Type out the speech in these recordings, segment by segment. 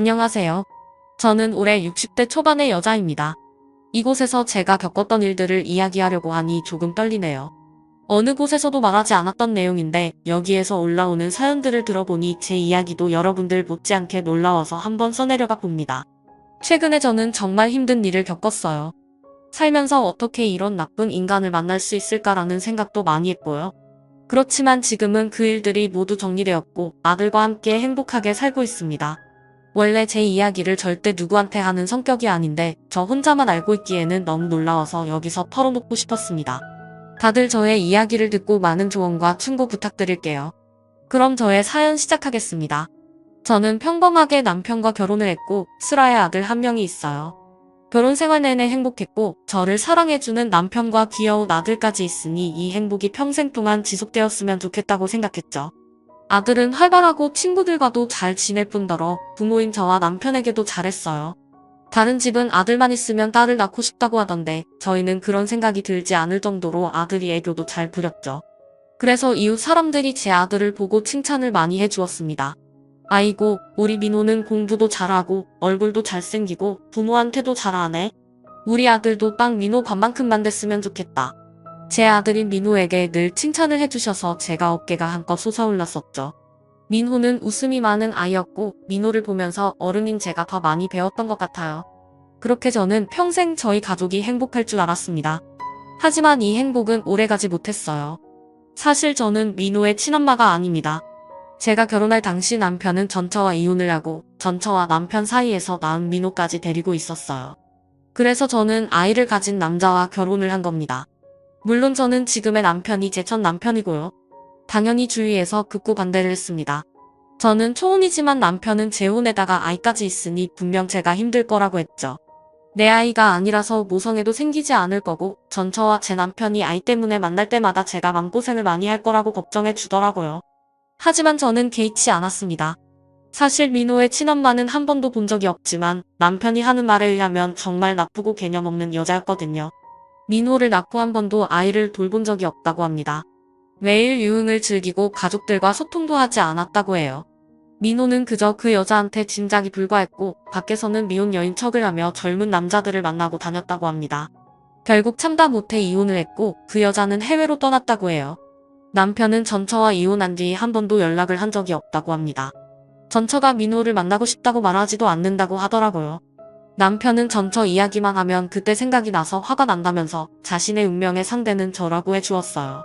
안녕하세요. 저는 올해 60대 초반의 여자입니다. 이곳에서 제가 겪었던 일들을 이야기하려고 하니 조금 떨리네요. 어느 곳에서도 말하지 않았던 내용인데 여기에서 올라오는 사연들을 들어보니 제 이야기도 여러분들 못지않게 놀라워서 한번 써내려가 봅니다. 최근에 저는 정말 힘든 일을 겪었어요. 살면서 어떻게 이런 나쁜 인간을 만날 수 있을까라는 생각도 많이 했고요. 그렇지만 지금은 그 일들이 모두 정리되었고 아들과 함께 행복하게 살고 있습니다. 원래 제 이야기를 절대 누구한테 하는 성격이 아닌데 저 혼자만 알고 있기에는 너무 놀라워서 여기서 털어놓고 싶었습니다. 다들 저의 이야기를 듣고 많은 조언과 충고 부탁드릴게요. 그럼 저의 사연 시작하겠습니다. 저는 평범하게 남편과 결혼을 했고 슬아의 아들 한 명이 있어요. 결혼 생활 내내 행복했고 저를 사랑해주는 남편과 귀여운 아들까지 있으니 이 행복이 평생 동안 지속되었으면 좋겠다고 생각했죠. 아들은 활발하고 친구들과도 잘 지낼 뿐더러 부모인 저와 남편에게도 잘했어요. 다른 집은 아들만 있으면 딸을 낳고 싶다고 하던데 저희는 그런 생각이 들지 않을 정도로 아들이 애교도 잘 부렸죠. 그래서 이웃 사람들이 제 아들을 보고 칭찬을 많이 해주었습니다. 아이고, 우리 민호는 공부도 잘하고 얼굴도 잘생기고 부모한테도 잘하네. 우리 아들도 딱 민호 반만큼만 됐으면 좋겠다. 제 아들인 민호에게 늘 칭찬을 해주셔서 제가 어깨가 한껏 솟아올랐었죠. 민호는 웃음이 많은 아이였고 민호를 보면서 어른인 제가 더 많이 배웠던 것 같아요. 그렇게 저는 평생 저희 가족이 행복할 줄 알았습니다. 하지만 이 행복은 오래가지 못했어요. 사실 저는 민호의 친엄마가 아닙니다. 제가 결혼할 당시 남편은 전처와 이혼을 하고 전처와 남편 사이에서 낳은 민호까지 데리고 있었어요. 그래서 저는 아이를 가진 남자와 결혼을 한 겁니다. 물론 저는 지금의 남편이 제 첫 남편이고요. 당연히 주위에서 극구 반대를 했습니다. 저는 초혼이지만 남편은 재혼에다가 아이까지 있으니 분명 제가 힘들 거라고 했죠. 내 아이가 아니라서 모성애도 생기지 않을 거고 전처와 제 남편이 아이 때문에 만날 때마다 제가 마음고생을 많이 할 거라고 걱정해 주더라고요. 하지만 저는 개의치 않았습니다. 사실 민호의 친엄마는 한 번도 본 적이 없지만 남편이 하는 말에 의하면 정말 나쁘고 개념 없는 여자였거든요. 민호를 낳고 한 번도 아이를 돌본 적이 없다고 합니다. 매일 유흥을 즐기고 가족들과 소통도 하지 않았다고 해요. 민호는 그저 그 여자한테 짐작이 불과했고 밖에서는 미혼 여인 척을 하며 젊은 남자들을 만나고 다녔다고 합니다. 결국 참다 못해 이혼을 했고 그 여자는 해외로 떠났다고 해요. 남편은 전처와 이혼한 뒤 한 번도 연락을 한 적이 없다고 합니다. 전처가 민호를 만나고 싶다고 말하지도 않는다고 하더라고요. 남편은 전처 이야기만 하면 그때 생각이 나서 화가 난다면서 자신의 운명의 상대는 저라고 해주었어요.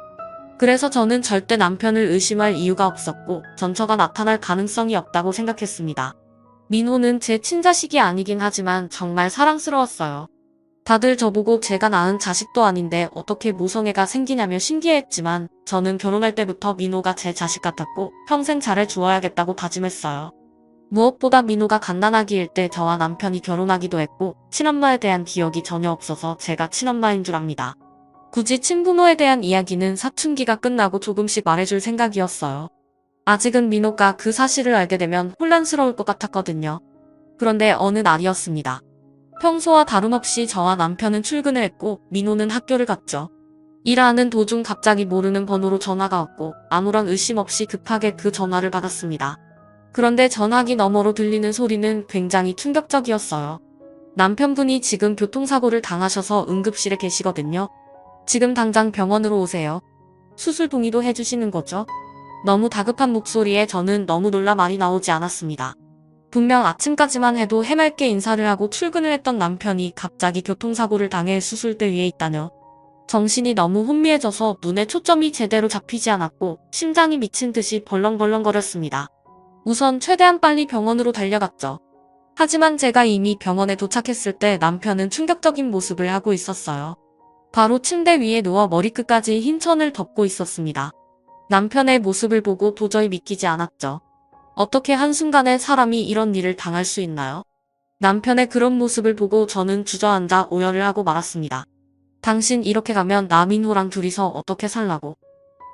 그래서 저는 절대 남편을 의심할 이유가 없었고 전처가 나타날 가능성이 없다고 생각했습니다. 민호는 제 친자식이 아니긴 하지만 정말 사랑스러웠어요. 다들 저보고 제가 낳은 자식도 아닌데 어떻게 모성애가 생기냐며 신기해했지만 저는 결혼할 때부터 민호가 제 자식 같았고 평생 잘해주어야겠다고 다짐했어요. 무엇보다 민호가 갓난아기일 때 저와 남편이 결혼하기도 했고 친엄마에 대한 기억이 전혀 없어서 제가 친엄마인 줄 압니다. 굳이 친부모에 대한 이야기는 사춘기가 끝나고 조금씩 말해줄 생각이었어요. 아직은 민호가 그 사실을 알게 되면 혼란스러울 것 같았거든요. 그런데 어느 날이었습니다. 평소와 다름없이 저와 남편은 출근을 했고 민호는 학교를 갔죠. 일하는 도중 갑자기 모르는 번호로 전화가 왔고 아무런 의심 없이 급하게 그 전화를 받았습니다. 그런데 전화기 너머로 들리는 소리는 굉장히 충격적이었어요. 남편분이 지금 교통사고를 당하셔서 응급실에 계시거든요. 지금 당장 병원으로 오세요. 수술 동의도 해주시는 거죠? 너무 다급한 목소리에 저는 너무 놀라 말이 나오지 않았습니다. 분명 아침까지만 해도 해맑게 인사를 하고 출근을 했던 남편이 갑자기 교통사고를 당해 수술대 위에 있다뇨. 정신이 너무 혼미해져서 눈에 초점이 제대로 잡히지 않았고 심장이 미친 듯이 벌렁벌렁거렸습니다. 우선 최대한 빨리 병원으로 달려갔죠. 하지만 제가 이미 병원에 도착했을 때 남편은 충격적인 모습을 하고 있었어요. 바로 침대 위에 누워 머리끝까지 흰 천을 덮고 있었습니다. 남편의 모습을 보고 도저히 믿기지 않았죠. 어떻게 한순간에 사람이 이런 일을 당할 수 있나요? 남편의 그런 모습을 보고 저는 주저앉아 오열을 하고 말았습니다. 당신 이렇게 가면 나민호랑 둘이서 어떻게 살라고.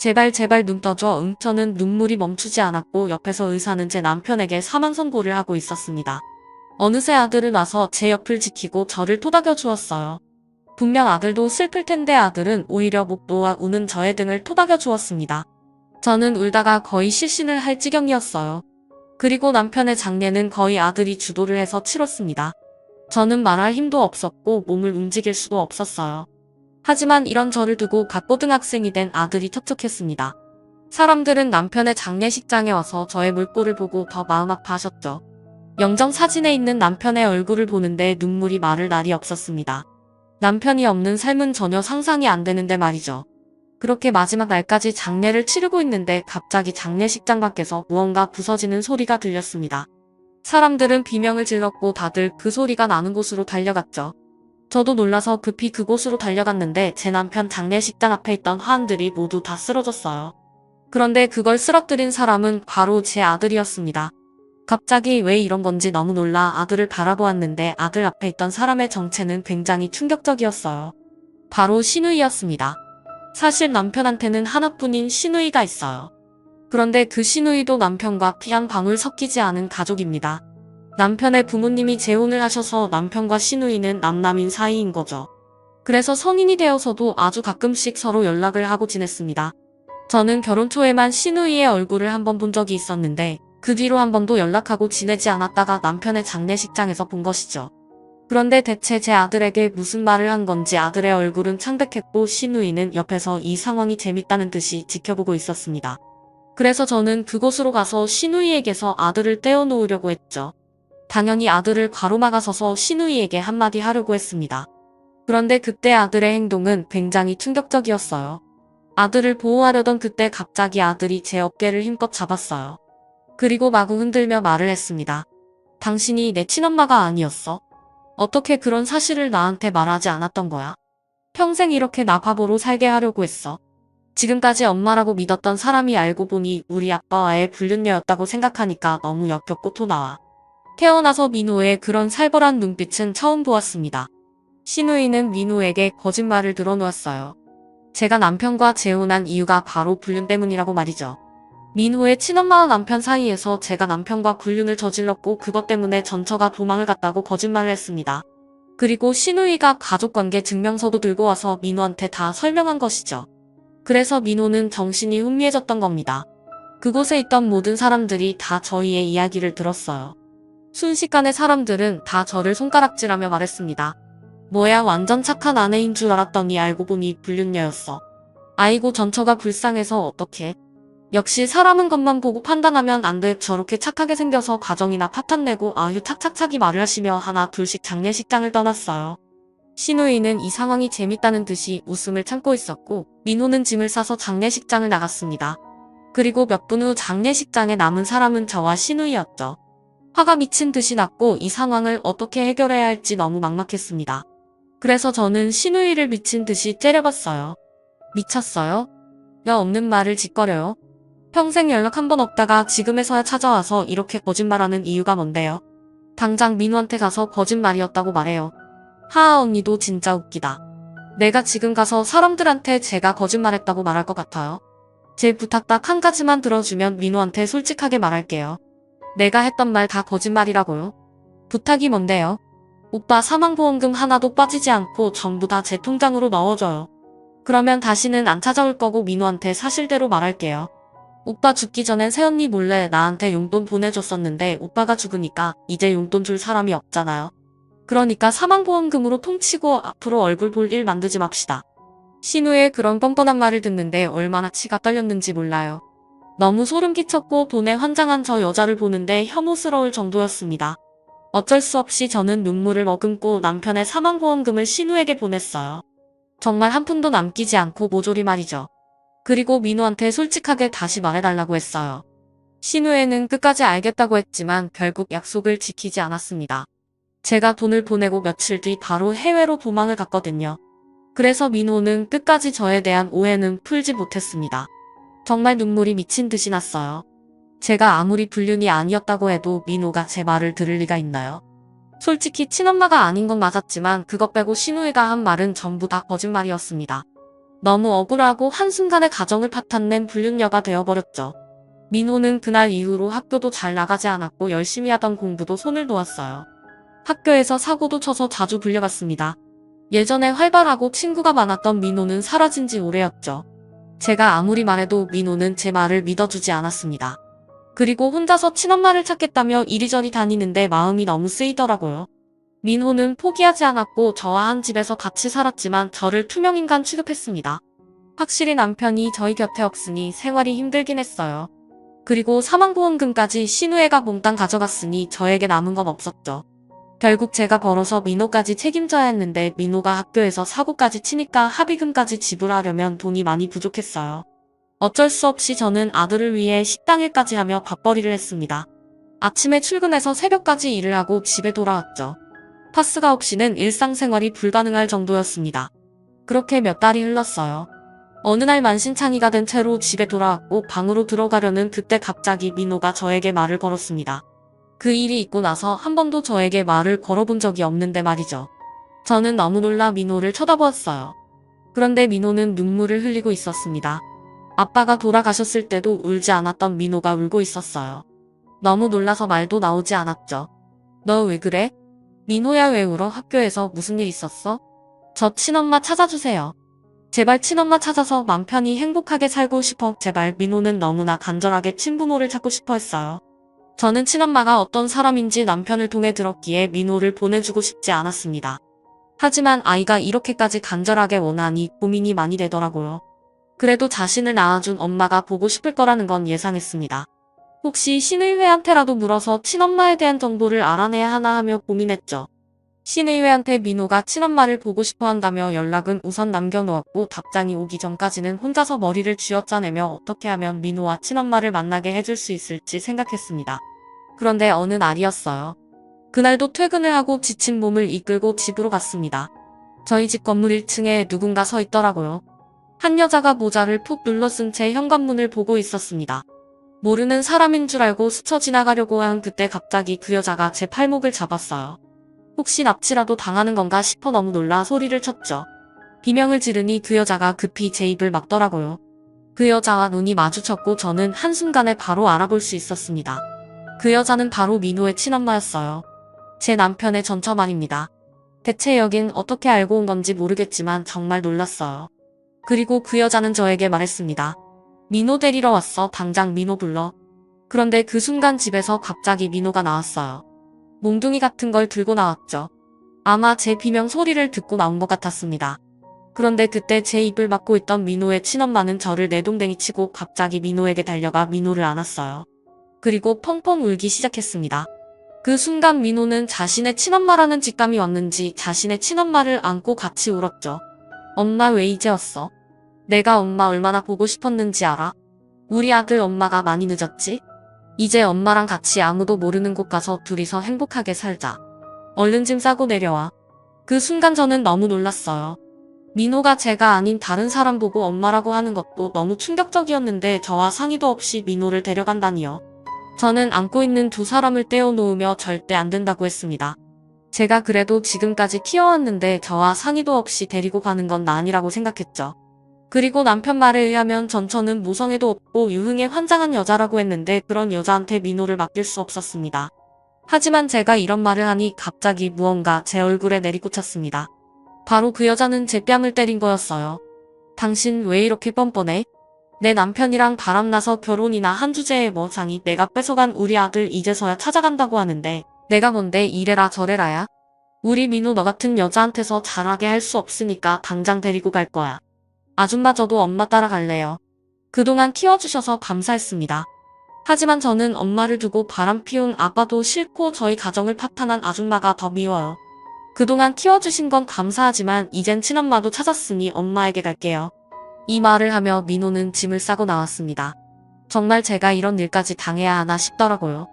제발 눈 떠줘. 저는 눈물이 멈추지 않았고 옆에서 의사는 제 남편에게 사망 선고를 하고 있었습니다. 어느새 아들은 와서 제 옆을 지키고 저를 토닥여 주었어요. 분명 아들도 슬플 텐데 아들은 오히려 목 놓아 우는 저의 등을 토닥여 주었습니다. 저는 울다가 거의 실신을 할 지경이었어요. 그리고 남편의 장례는 거의 아들이 주도를 해서 치렀습니다. 저는 말할 힘도 없었고 몸을 움직일 수도 없었어요. 하지만 이런 저를 두고 갓 고등학생이 된 아들이 척척했습니다. 사람들은 남편의 장례식장에 와서 저의 물꼬를 보고 더 마음 아파하셨죠. 영정 사진에 있는 남편의 얼굴을 보는데 눈물이 마를 날이 없었습니다. 남편이 없는 삶은 전혀 상상이 안 되는데 말이죠. 그렇게 마지막 날까지 장례를 치르고 있는데 갑자기 장례식장 밖에서 무언가 부서지는 소리가 들렸습니다. 사람들은 비명을 질렀고 다들 그 소리가 나는 곳으로 달려갔죠. 저도 놀라서 급히 그곳으로 달려갔는데 제 남편 장례식장 앞에 있던 화환들이 모두 다 쓰러졌어요. 그런데 그걸 쓰러뜨린 사람은 바로 제 아들이었습니다. 갑자기 왜 이런 건지 너무 놀라 아들을 바라보았는데 아들 앞에 있던 사람의 정체는 굉장히 충격적이었어요. 바로 시누이였습니다. 사실 남편한테는 하나뿐인 시누이가 있어요. 그런데 그 시누이도 남편과 피 한 방울 섞이지 않은 가족입니다. 남편의 부모님이 재혼을 하셔서 남편과 시누이는 남남인 사이인 거죠. 그래서 성인이 되어서도 아주 가끔씩 서로 연락을 하고 지냈습니다. 저는 결혼 초에만 시누이의 얼굴을 한 번 본 적이 있었는데 그 뒤로 한 번도 연락하고 지내지 않았다가 남편의 장례식장에서 본 것이죠. 그런데 대체 제 아들에게 무슨 말을 한 건지 아들의 얼굴은 창백했고 시누이는 옆에서 이 상황이 재밌다는 듯이 지켜보고 있었습니다. 그래서 저는 그곳으로 가서 시누이에게서 아들을 떼어놓으려고 했죠. 당연히 아들을 가로막아서서 시누이에게 한마디 하려고 했습니다. 그런데 그때 아들의 행동은 굉장히 충격적이었어요. 아들을 보호하려던 그때 갑자기 아들이 제 어깨를 힘껏 잡았어요. 그리고 마구 흔들며 말을 했습니다. 당신이 내 친엄마가 아니었어? 어떻게 그런 사실을 나한테 말하지 않았던 거야? 평생 이렇게 나 바보로 살게 하려고 했어. 지금까지 엄마라고 믿었던 사람이 알고 보니 우리 아빠와의 불륜녀였다고 생각하니까 너무 역겹고 토 나와. 태어나서 민호의 그런 살벌한 눈빛은 처음 보았습니다. 시누이는 민호에게 거짓말을 들어놓았어요. 제가 남편과 재혼한 이유가 바로 불륜 때문이라고 말이죠. 민호의 친엄마와 남편 사이에서 제가 남편과 불륜을 저질렀고 그것 때문에 전처가 도망을 갔다고 거짓말을 했습니다. 그리고 시누이가 가족관계 증명서도 들고 와서 민호한테 다 설명한 것이죠. 그래서 민호는 정신이 혼미해졌던 겁니다. 그곳에 있던 모든 사람들이 다 저희의 이야기를 들었어요. 순식간에 사람들은 다 저를 손가락질하며 말했습니다. 뭐야 완전 착한 아내인 줄 알았더니 알고 보니 불륜녀였어. 아이고 전처가 불쌍해서 어떡해. 역시 사람은 겉만 보고 판단하면 안 돼. 저렇게 착하게 생겨서 가정이나 파탄내고 아유 착착착이 말을 하시며 하나 둘씩 장례식장을 떠났어요. 시누이는 이 상황이 재밌다는 듯이 웃음을 참고 있었고 민호는 짐을 싸서 장례식장을 나갔습니다. 그리고 몇 분 후 장례식장에 남은 사람은 저와 시누이였죠. 화가 미친 듯이 났고 이 상황을 어떻게 해결해야 할지 너무 막막했습니다. 그래서 저는 시누이를 미친 듯이 째려봤어요. 미쳤어요? 여 없는 말을 짓거려요? 평생 연락 한 번 없다가 지금에서야 찾아와서 이렇게 거짓말하는 이유가 뭔데요? 당장 민호한테 가서 거짓말이었다고 말해요. 하하 언니도 진짜 웃기다. 내가 지금 가서 사람들한테 제가 거짓말했다고 말할 것 같아요. 제 부탁 딱 한 가지만 들어주면 민호한테 솔직하게 말할게요. 내가 했던 말 다 거짓말이라고요? 부탁이 뭔데요? 오빠 사망보험금 하나도 빠지지 않고 전부 다 제 통장으로 넣어줘요. 그러면 다시는 안 찾아올 거고 민호한테 사실대로 말할게요. 오빠 죽기 전엔 새언니 몰래 나한테 용돈 보내줬었는데 오빠가 죽으니까 이제 용돈 줄 사람이 없잖아요. 그러니까 사망보험금으로 통치고 앞으로 얼굴 볼 일 만들지 맙시다. 신우의 그런 뻔뻔한 말을 듣는데 얼마나 치가 떨렸는지 몰라요. 너무 소름 끼쳤고 돈에 환장한 저 여자를 보는데 혐오스러울 정도였습니다. 어쩔 수 없이 저는 눈물을 머금고 남편의 사망보험금을 신우에게 보냈어요. 정말 한 푼도 남기지 않고 모조리 말이죠. 그리고 민호한테 솔직하게 다시 말해달라고 했어요. 신우애는 끝까지 알겠다고 했지만 결국 약속을 지키지 않았습니다. 제가 돈을 보내고 며칠 뒤 바로 해외로 도망을 갔거든요. 그래서 민호는 끝까지 저에 대한 오해는 풀지 못했습니다. 정말 눈물이 미친 듯이 났어요. 제가 아무리 불륜이 아니었다고 해도 민호가 제 말을 들을 리가 있나요? 솔직히 친엄마가 아닌 건 맞았지만 그것 빼고 신우이가 한 말은 전부 다 거짓말이었습니다. 너무 억울하고 한순간에 가정을 파탄낸 불륜녀가 되어버렸죠. 민호는 그날 이후로 학교도 잘 나가지 않았고 열심히 하던 공부도 손을 놓았어요. 학교에서 사고도 쳐서 자주 불려갔습니다. 예전에 활발하고 친구가 많았던 민호는 사라진 지 오래였죠. 제가 아무리 말해도 민호는 제 말을 믿어주지 않았습니다. 그리고 혼자서 친엄마를 찾겠다며 이리저리 다니는데 마음이 너무 쓰이더라고요. 민호는 포기하지 않았고 저와 한 집에서 같이 살았지만 저를 투명인간 취급했습니다. 확실히 남편이 저희 곁에 없으니 생활이 힘들긴 했어요. 그리고 사망보험금까지 신우애가 몽땅 가져갔으니 저에게 남은 건 없었죠. 결국 제가 벌어서 민호까지 책임져야 했는데 민호가 학교에서 사고까지 치니까 합의금까지 지불하려면 돈이 많이 부족했어요. 어쩔 수 없이 저는 아들을 위해 식당 일까지 하며 밥벌이를 했습니다. 아침에 출근해서 새벽까지 일을 하고 집에 돌아왔죠. 파스가 없이는 일상생활이 불가능할 정도였습니다. 그렇게 몇 달이 흘렀어요. 어느 날 만신창이가 된 채로 집에 돌아왔고 방으로 들어가려는 그때 갑자기 민호가 저에게 말을 걸었습니다. 그 일이 있고 나서 한 번도 저에게 말을 걸어본 적이 없는데 말이죠. 저는 너무 놀라 민호를 쳐다보았어요. 그런데 민호는 눈물을 흘리고 있었습니다. 아빠가 돌아가셨을 때도 울지 않았던 민호가 울고 있었어요. 너무 놀라서 말도 나오지 않았죠. 너 왜 그래? 민호야 왜 울어? 학교에서 무슨 일 있었어? 저 친엄마 찾아주세요. 제발 친엄마 찾아서 맘 편히 행복하게 살고 싶어. 제발. 민호는 너무나 간절하게 친부모를 찾고 싶어 했어요. 저는 친엄마가 어떤 사람인지 남편을 통해 들었기에 민호를 보내주고 싶지 않았습니다. 하지만 아이가 이렇게까지 간절하게 원하니 고민이 많이 되더라고요. 그래도 자신을 낳아준 엄마가 보고 싶을 거라는 건 예상했습니다. 혹시 신의회한테라도 물어서 친엄마에 대한 정보를 알아내야 하나 하며 고민했죠. 신의회한테 민호가 친엄마를 보고 싶어 한다며 연락은 우선 남겨놓았고 답장이 오기 전까지는 혼자서 머리를 쥐어짜내며 어떻게 하면 민호와 친엄마를 만나게 해줄 수 있을지 생각했습니다. 그런데 어느 날이었어요. 그날도 퇴근을 하고 지친 몸을 이끌고 집으로 갔습니다. 저희 집 건물 1층에 누군가 서 있더라고요. 한 여자가 모자를 푹 눌러 쓴 채 현관문을 보고 있었습니다. 모르는 사람인 줄 알고 스쳐 지나가려고 한 그때 갑자기 그 여자가 제 팔목을 잡았어요. 혹시 납치라도 당하는 건가 싶어 너무 놀라 소리를 쳤죠. 비명을 지르니 그 여자가 급히 제 입을 막더라고요. 그 여자와 눈이 마주쳤고 저는 한순간에 바로 알아볼 수 있었습니다. 그 여자는 바로 민호의 친엄마였어요. 제 남편의 전처말입니다. 대체 여긴 어떻게 알고 온 건지 모르겠지만 정말 놀랐어요. 그리고 그 여자는 저에게 말했습니다. 민호 데리러 왔어. 당장 민호 불러. 그런데 그 순간 집에서 갑자기 민호가 나왔어요. 몽둥이 같은 걸 들고 나왔죠. 아마 제 비명 소리를 듣고 나온 것 같았습니다. 그런데 그때 제 입을 막고 있던 민호의 친엄마는 저를 내동댕이 치고 갑자기 민호에게 달려가 민호를 안았어요. 그리고 펑펑 울기 시작했습니다. 그 순간 민호는 자신의 친엄마라는 직감이 왔는지 자신의 친엄마를 안고 같이 울었죠. 엄마 왜 이제 왔어? 내가 엄마 얼마나 보고 싶었는지 알아? 우리 아들 엄마가 많이 늦었지? 이제 엄마랑 같이 아무도 모르는 곳 가서 둘이서 행복하게 살자. 얼른 짐 싸고 내려와. 그 순간 저는 너무 놀랐어요. 민호가 제가 아닌 다른 사람 보고 엄마라고 하는 것도 너무 충격적이었는데 저와 상의도 없이 민호를 데려간다니요. 저는 안고 있는 두 사람을 떼어놓으며 절대 안 된다고 했습니다. 제가 그래도 지금까지 키워왔는데 저와 상의도 없이 데리고 가는 건 나 아니라고 생각했죠. 그리고 남편 말에 의하면 전처는 모성애도 없고 유흥에 환장한 여자라고 했는데 그런 여자한테 민호를 맡길 수 없었습니다. 하지만 제가 이런 말을 하니 갑자기 무언가 제 얼굴에 내리꽂혔습니다. 바로 그 여자는 제 뺨을 때린 거였어요. 당신 왜 이렇게 뻔뻔해? 내 남편이랑 바람나서 결혼이나 한 주제에 뭐 상이 내가 뺏어간 우리 아들 이제서야 찾아간다고 하는데 내가 뭔데 이래라 저래라야? 우리 민호 너 같은 여자한테서 잘하게 할 수 없으니까 당장 데리고 갈 거야. 아줌마 저도 엄마 따라갈래요. 그동안 키워주셔서 감사했습니다. 하지만 저는 엄마를 두고 바람 피운 아빠도 싫고 저희 가정을 파탄한 아줌마가 더 미워요. 그동안 키워주신 건 감사하지만 이젠 친엄마도 찾았으니 엄마에게 갈게요. 이 말을 하며 민호는 짐을 싸고 나왔습니다. 정말 제가 이런 일까지 당해야 하나 싶더라고요.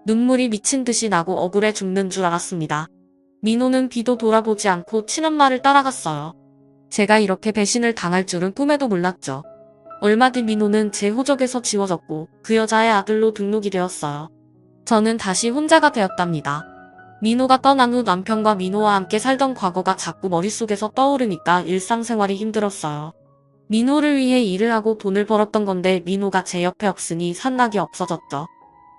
눈물이 미친 듯이 나고 억울해 죽는 줄 알았습니다. 민호는 뒤도 돌아보지 않고 친엄마를 따라갔어요. 제가 이렇게 배신을 당할 줄은 꿈에도 몰랐죠. 얼마 뒤 민호는 제 호적에서 지워졌고 그 여자의 아들로 등록이 되었어요. 저는 다시 혼자가 되었답니다. 민호가 떠난 후 남편과 민호와 함께 살던 과거가 자꾸 머릿속에서 떠오르니까 일상생활이 힘들었어요. 민호를 위해 일을 하고 돈을 벌었던 건데 민호가 제 옆에 없으니 산낙이 없어졌죠.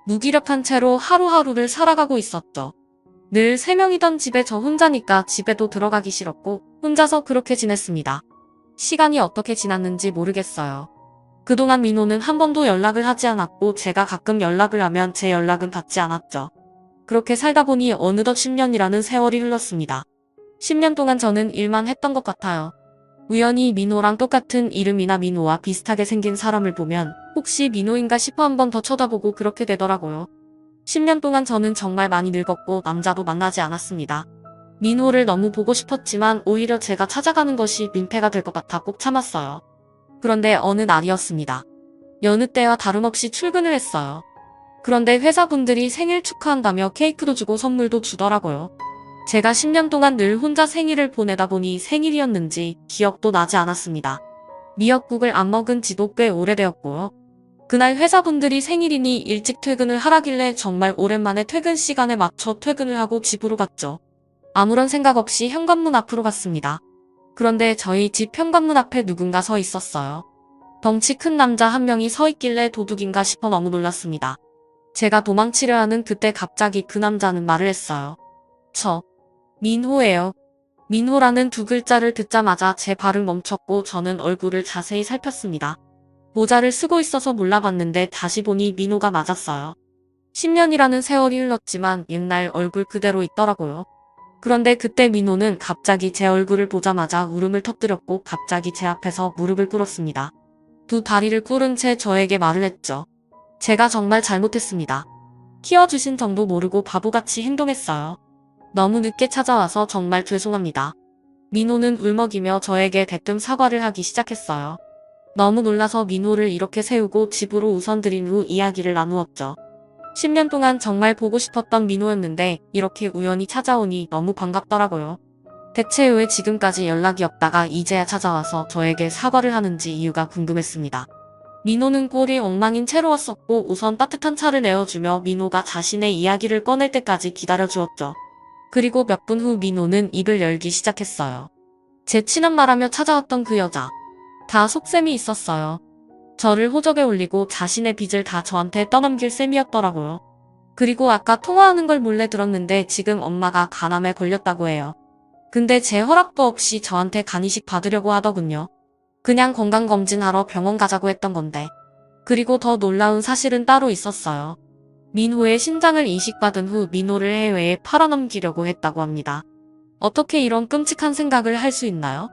무기력한 채로 하루하루를 살아가고 있었죠. 늘 3명이던 집에 저 혼자니까 집에도 들어가기 싫었고 혼자서 그렇게 지냈습니다. 시간이 어떻게 지났는지 모르겠어요. 그동안 민호는 한 번도 연락을 하지 않았고 제가 가끔 연락을 하면 제 연락은 받지 않았죠. 그렇게 살다 보니 어느덧 10년이라는 세월이 흘렀습니다. 10년 동안 저는 일만 했던 것 같아요. 우연히 민호랑 똑같은 이름이나 민호와 비슷하게 생긴 사람을 보면 혹시 민호인가 싶어 한 번 더 쳐다보고 그렇게 되더라고요. 10년 동안 저는 정말 많이 늙었고 남자도 만나지 않았습니다. 민호를 너무 보고 싶었지만 오히려 제가 찾아가는 것이 민폐가 될 것 같아 꼭 참았어요. 그런데 어느 날이었습니다. 여느 때와 다름없이 출근을 했어요. 그런데 회사분들이 생일 축하한다며 케이크도 주고 선물도 주더라고요. 제가 10년 동안 늘 혼자 생일을 보내다 보니 생일이었는지 기억도 나지 않았습니다. 미역국을 안 먹은 지도 꽤 오래되었고요. 그날 회사분들이 생일이니 일찍 퇴근을 하라길래 정말 오랜만에 퇴근 시간에 맞춰 퇴근을 하고 집으로 갔죠. 아무런 생각 없이 현관문 앞으로 갔습니다. 그런데 저희 집 현관문 앞에 누군가 서 있었어요. 덩치 큰 남자 한 명이 서 있길래 도둑인가 싶어 너무 놀랐습니다. 제가 도망치려 하는 그때 갑자기 그 남자는 말을 했어요. 저, 민호예요. 민호라는 두 글자를 듣자마자 제 발을 멈췄고 저는 얼굴을 자세히 살폈습니다. 모자를 쓰고 있어서 몰라봤는데 다시 보니 민호가 맞았어요. 10년이라는 세월이 흘렀지만 옛날 얼굴 그대로 있더라고요. 그런데 그때 민호는 갑자기 제 얼굴을 보자마자 울음을 터뜨렸고 갑자기 제 앞에서 무릎을 꿇었습니다. 두 다리를 꿇은 채 저에게 말을 했죠. 제가 정말 잘못했습니다. 키워주신 정도 모르고 바보같이 행동했어요. 너무 늦게 찾아와서 정말 죄송합니다. 민호는 울먹이며 저에게 대뜸 사과를 하기 시작했어요. 너무 놀라서 민호를 이렇게 세우고 집으로 우선 들인 후 이야기를 나누었죠. 10년 동안 정말 보고 싶었던 민호였는데 이렇게 우연히 찾아오니 너무 반갑더라고요. 대체 왜 지금까지 연락이 없다가 이제야 찾아와서 저에게 사과를 하는지 이유가 궁금했습니다. 민호는 꼴이 엉망인 채로웠었고 우선 따뜻한 차를 내어주며 민호가 자신의 이야기를 꺼낼 때까지 기다려주었죠. 그리고 몇 분 후 민호는 입을 열기 시작했어요. 제 친엄마라며 찾아왔던 그 여자. 다 속셈이 있었어요. 저를 호적에 올리고 자신의 빚을 다 저한테 떠넘길 셈이었더라고요. 그리고 아까 통화하는 걸 몰래 들었는데 지금 엄마가 간암에 걸렸다고 해요. 근데 제 허락도 없이 저한테 간이식 받으려고 하더군요. 그냥 건강검진하러 병원 가자고 했던 건데. 그리고 더 놀라운 사실은 따로 있었어요. 민호의 신장을 이식받은 후 민호를 해외에 팔아넘기려고 했다고 합니다. 어떻게 이런 끔찍한 생각을 할 수 있나요?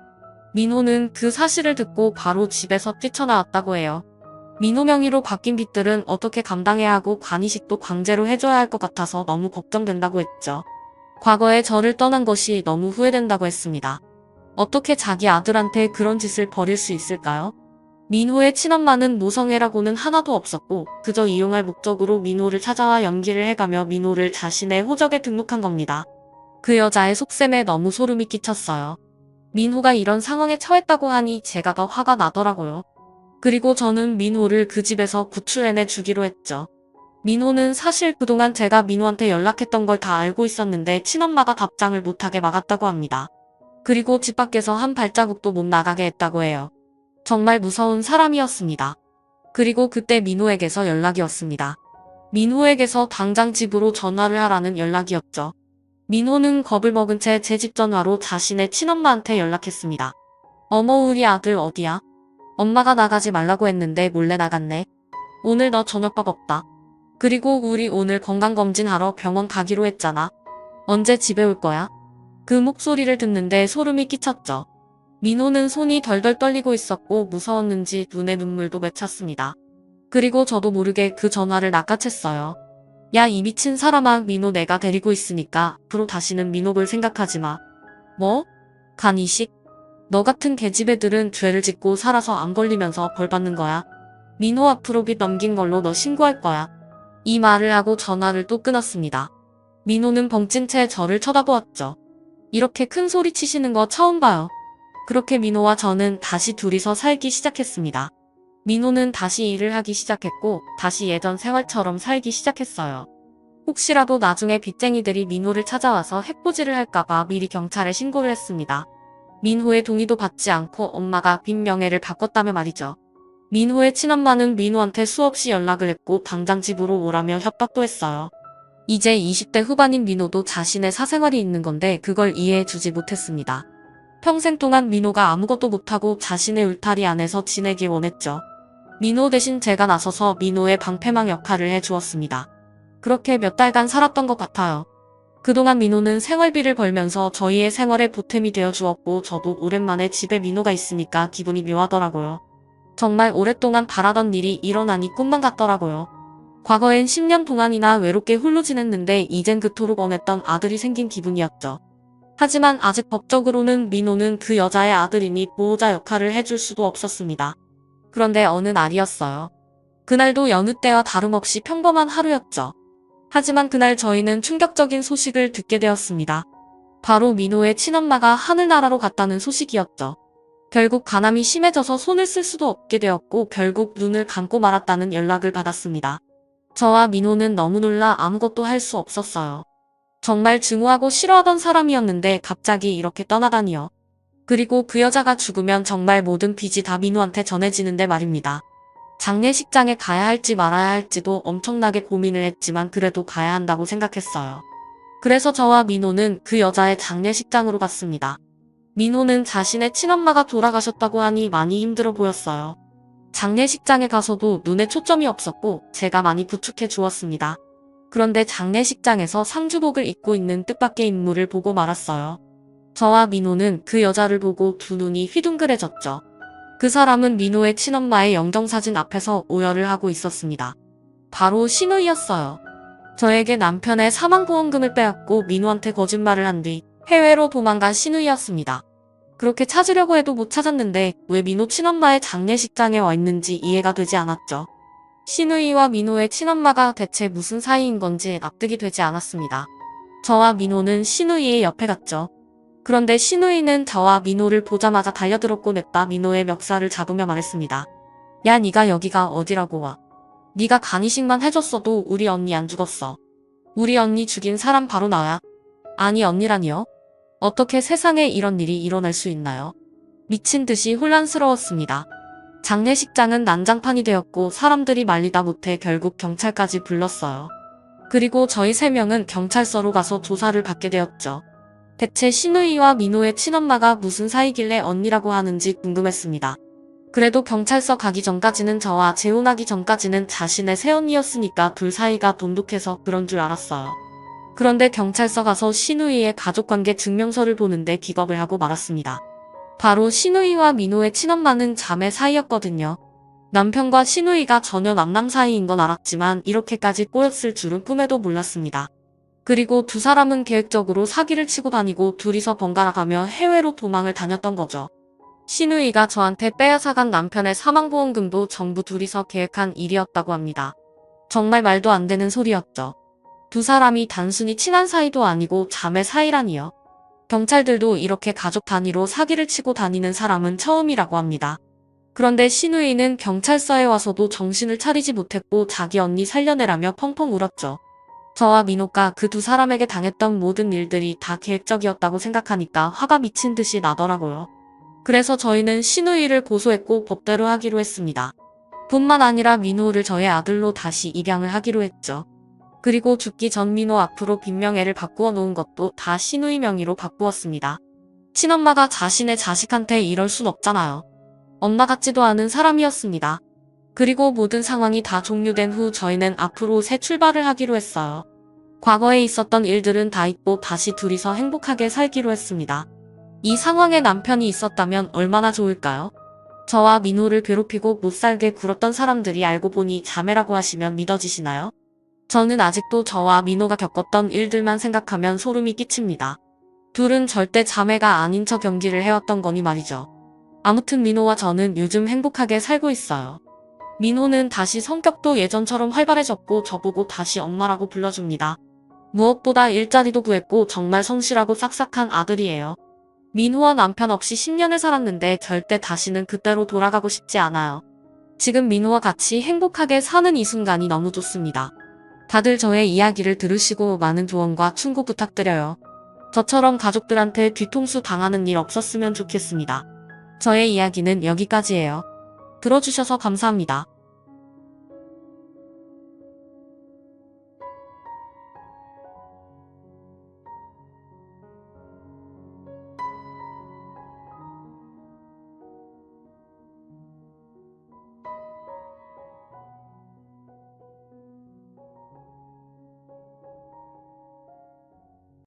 민호는 그 사실을 듣고 바로 집에서 뛰쳐나왔다고 해요. 민호 명의로 바뀐 빚들은 어떻게 감당해야 하고 간이식도 강제로 해줘야 할 것 같아서 너무 걱정된다고 했죠. 과거에 저를 떠난 것이 너무 후회된다고 했습니다. 어떻게 자기 아들한테 그런 짓을 벌일 수 있을까요? 민호의 친엄마는 모성애라고는 하나도 없었고 그저 이용할 목적으로 민호를 찾아와 연기를 해가며 민호를 자신의 호적에 등록한 겁니다. 그 여자의 속셈에 너무 소름이 끼쳤어요. 민호가 이런 상황에 처했다고 하니 제가 더 화가 나더라고요. 그리고 저는 민호를 그 집에서 구출해내 주기로 했죠. 민호는 사실 그동안 제가 민호한테 연락했던 걸 다 알고 있었는데 친엄마가 답장을 못하게 막았다고 합니다. 그리고 집 밖에서 한 발자국도 못 나가게 했다고 해요. 정말 무서운 사람이었습니다. 그리고 그때 민호에게서 연락이 왔습니다. 민호에게서 당장 집으로 전화를 하라는 연락이었죠. 민호는 겁을 먹은 채 제 집 전화로 자신의 친엄마한테 연락했습니다. 어머 우리 아들 어디야? 엄마가 나가지 말라고 했는데 몰래 나갔네. 오늘 너 저녁밥 없다. 그리고 우리 오늘 건강검진하러 병원 가기로 했잖아. 언제 집에 올 거야? 그 목소리를 듣는데 소름이 끼쳤죠. 민호는 손이 덜덜 떨리고 있었고 무서웠는지 눈에 눈물도 맺혔습니다. 그리고 저도 모르게 그 전화를 낚아챘어요. 야 이 미친 사람아 민호 내가 데리고 있으니까 앞으로 다시는 민호 볼 생각하지 마. 뭐? 간이식? 너 같은 계집애들은 죄를 짓고 살아서 안 걸리면서 벌 받는 거야. 민호 앞으로 빚 넘긴 걸로 너 신고할 거야. 이 말을 하고 전화를 또 끊었습니다. 민호는 벙찐 채 저를 쳐다보았죠. 이렇게 큰 소리 치시는 거 처음 봐요. 그렇게 민호와 저는 다시 둘이서 살기 시작했습니다. 민호는 다시 일을 하기 시작했고 다시 예전 생활처럼 살기 시작했어요. 혹시라도 나중에 빚쟁이들이 민호를 찾아와서 해코지를 할까봐 미리 경찰에 신고를 했습니다. 민호의 동의도 받지 않고 엄마가 빚 명예를 바꿨다며 말이죠. 민호의 친엄마는 민호한테 수없이 연락을 했고 당장 집으로 오라며 협박도 했어요. 이제 20대 후반인 민호도 자신의 사생활이 있는 건데 그걸 이해해주지 못했습니다. 평생 동안 민호가 아무것도 못하고 자신의 울타리 안에서 지내길 원했죠. 민호 대신 제가 나서서 민호의 방패망 역할을 해주었습니다. 그렇게 몇 달간 살았던 것 같아요. 그동안 민호는 생활비를 벌면서 저희의 생활에 보탬이 되어 주었고 저도 오랜만에 집에 민호가 있으니까 기분이 묘하더라고요. 정말 오랫동안 바라던 일이 일어나니 꿈만 같더라고요. 과거엔 10년 동안이나 외롭게 홀로 지냈는데 이젠 그토록 원했던 아들이 생긴 기분이었죠. 하지만 아직 법적으로는 민호는 그 여자의 아들이니 보호자 역할을 해줄 수도 없었습니다. 그런데 어느 날이었어요. 그날도 여느 때와 다름없이 평범한 하루였죠. 하지만 그날 저희는 충격적인 소식을 듣게 되었습니다. 바로 민호의 친엄마가 하늘나라로 갔다는 소식이었죠. 결국 간암이 심해져서 손을 쓸 수도 없게 되었고 결국 눈을 감고 말았다는 연락을 받았습니다. 저와 민호는 너무 놀라 아무것도 할 수 없었어요. 정말 증오하고 싫어하던 사람이었는데 갑자기 이렇게 떠나다니요. 그리고 그 여자가 죽으면 정말 모든 빚이 다 민호한테 전해지는데 말입니다. 장례식장에 가야 할지 말아야 할지도 엄청나게 고민을 했지만 그래도 가야 한다고 생각했어요. 그래서 저와 민호는 그 여자의 장례식장으로 갔습니다. 민호는 자신의 친엄마가 돌아가셨다고 하니 많이 힘들어 보였어요. 장례식장에 가서도 눈에 초점이 없었고 제가 많이 부축해 주었습니다. 그런데 장례식장에서 상주복을 입고 있는 뜻밖의 인물을 보고 말았어요. 저와 민호는 그 여자를 보고 두 눈이 휘둥그레졌죠. 그 사람은 민호의 친엄마의 영정사진 앞에서 오열을 하고 있었습니다. 바로 신우이였어요. 저에게 남편의 사망보험금을 빼앗고 민호한테 거짓말을 한 뒤 해외로 도망간 신우이였습니다. 그렇게 찾으려고 해도 못 찾았는데 왜 민호 친엄마의 장례식장에 와 있는지 이해가 되지 않았죠. 신우이와 민호의 친엄마가 대체 무슨 사이인 건지 납득이 되지 않았습니다. 저와 민호는 신우이의 옆에 갔죠. 그런데 신우이는 저와 민호를 보자마자 달려들었고 냅다 민호의 멱살을 잡으며 말했습니다. 야, 네가 여기가 어디라고 와. 네가 간이식만 해줬어도 우리 언니 안 죽었어. 우리 언니 죽인 사람 바로 나야. 아니 언니라니요? 어떻게 세상에 이런 일이 일어날 수 있나요? 미친 듯이 혼란스러웠습니다. 장례식장은 난장판이 되었고 사람들이 말리다 못해 결국 경찰까지 불렀어요. 그리고 저희 3명은 경찰서로 가서 조사를 받게 되었죠. 대체 신우이와 민호의 친엄마가 무슨 사이길래 언니라고 하는지 궁금했습니다. 그래도 경찰서 가기 전까지는 저와 재혼하기 전까지는 자신의 새언니였으니까 둘 사이가 돈독해서 그런 줄 알았어요. 그런데 경찰서 가서 신우이의 가족관계 증명서를 보는데 기겁을 하고 말았습니다. 바로 신우이와 민호의 친엄마는 자매 사이였거든요. 남편과 신우이가 전혀 남남 사이인 건 알았지만 이렇게까지 꼬였을 줄은 꿈에도 몰랐습니다. 그리고 두 사람은 계획적으로 사기를 치고 다니고 둘이서 번갈아가며 해외로 도망을 다녔던 거죠. 신우이가 저한테 빼앗아간 남편의 사망보험금도 전부 둘이서 계획한 일이었다고 합니다. 정말 말도 안 되는 소리였죠. 두 사람이 단순히 친한 사이도 아니고 자매 사이라니요. 경찰들도 이렇게 가족 단위로 사기를 치고 다니는 사람은 처음이라고 합니다. 그런데 신우이는 경찰서에 와서도 정신을 차리지 못했고 자기 언니 살려내라며 펑펑 울었죠. 저와 민호가 그 두 사람에게 당했던 모든 일들이 다 계획적이었다고 생각하니까 화가 미친 듯이 나더라고요. 그래서 저희는 신우이를 고소했고 법대로 하기로 했습니다. 뿐만 아니라 민호를 저의 아들로 다시 입양을 하기로 했죠. 그리고 죽기 전 민호 앞으로 빈명예를 바꾸어 놓은 것도 다 신우이 명의로 바꾸었습니다. 친엄마가 자신의 자식한테 이럴 순 없잖아요. 엄마 같지도 않은 사람이었습니다. 그리고 모든 상황이 다 종료된 후 저희는 앞으로 새 출발을 하기로 했어요. 과거에 있었던 일들은 다 잊고 다시 둘이서 행복하게 살기로 했습니다. 이 상황에 남편이 있었다면 얼마나 좋을까요? 저와 민호를 괴롭히고 못살게 굴었던 사람들이 알고 보니 자매라고 하시면 믿어지시나요? 저는 아직도 저와 민호가 겪었던 일들만 생각하면 소름이 끼칩니다. 둘은 절대 자매가 아닌 척 연기를 해왔던 거니 말이죠. 아무튼 민호와 저는 요즘 행복하게 살고 있어요. 민호는 다시 성격도 예전처럼 활발해졌고 저보고 다시 엄마라고 불러줍니다. 무엇보다 일자리도 구했고 정말 성실하고 싹싹한 아들이에요. 민호와 남편 없이 10년을 살았는데 절대 다시는 그때로 돌아가고 싶지 않아요. 지금 민호와 같이 행복하게 사는 이 순간이 너무 좋습니다. 다들 저의 이야기를 들으시고 많은 조언과 충고 부탁드려요. 저처럼 가족들한테 뒤통수 당하는 일 없었으면 좋겠습니다. 저의 이야기는 여기까지예요. 들어주셔서 감사합니다.